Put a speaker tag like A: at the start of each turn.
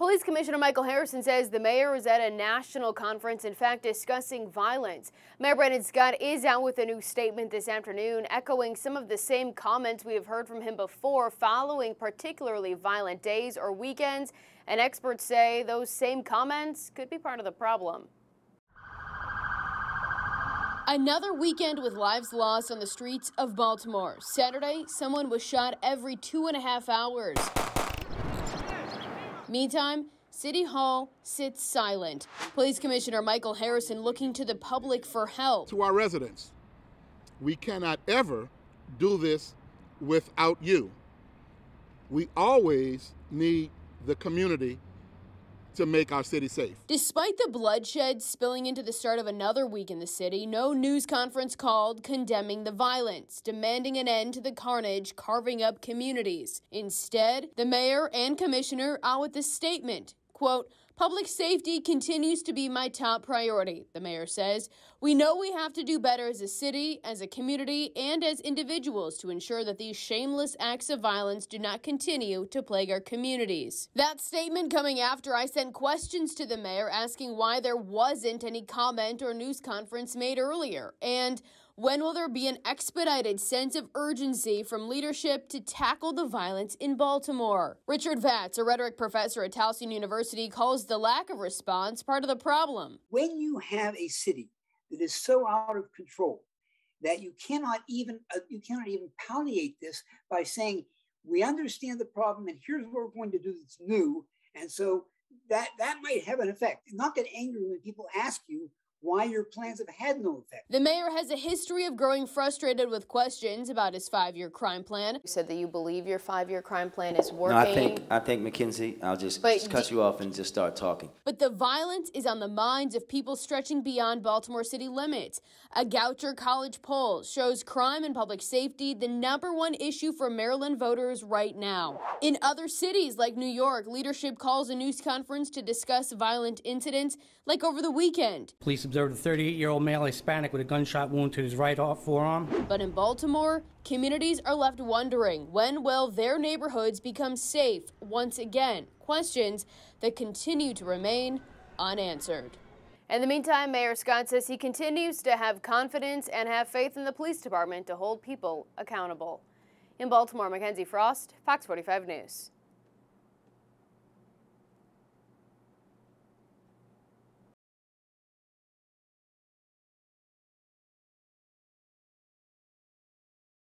A: Police Commissioner Michael Harrison says the mayor is at a national conference, in fact, discussing violence. Mayor Brandon Scott is out with a new statement this afternoon, echoing some of the same comments we have heard from him before following particularly violent days or weekends. And experts say those same comments could be part of the problem. Another weekend with lives lost on the streets of Baltimore. Saturday, someone was shot every 2.5 hours. Meantime, City Hall sits silent. Police Commissioner Michael Harrison looking to the public for help.
B: To our residents, we cannot ever do this without you. We always need the community to make our city safe.
A: Despite the bloodshed spilling into the start of another week in the city, no news conference called condemning the violence, demanding an end to the carnage carving up communities. Instead, the mayor and commissioner out with a statement. Quote, "Public safety continues to be my top priority," the mayor says. "We know we have to do better as a city, as a community, and as individuals to ensure that these shameless acts of violence do not continue to plague our communities." That statement coming after I sent questions to the mayor asking why there wasn't any comment or news conference made earlier, and when will there be an expedited sense of urgency from leadership to tackle the violence in Baltimore? Richard Vatz, a rhetoric professor at Towson University, calls the lack of response part of the problem.
C: When you have a city that is so out of control that you cannot even palliate this by saying, we understand the problem and here's what we're going to do that's new. And so that might have an effect. Not get angry when people ask you why your plans have had no effect.
A: The mayor has a history of growing frustrated with questions about his 5-year crime plan. You said that you believe your 5-year crime plan is working.
D: No, I think Mackenzie, I'll just cut you off and just start talking.
A: But the violence is on the minds of people stretching beyond Baltimore city limits. A Goucher College poll shows crime and public safety the #1 issue for Maryland voters right now. In other cities like New York, leadership calls a news conference to discuss violent incidents like over the weekend.
E: Police observed a 38-year-old male Hispanic with a gunshot wound to his right forearm.
A: But in Baltimore, communities are left wondering, when will their neighborhoods become safe once again? Questions that continue to remain unanswered. In the meantime, Mayor Scott says he continues to have confidence and have faith in the police department to hold people accountable. In Baltimore, Mackenzie Frost, Fox 45 News.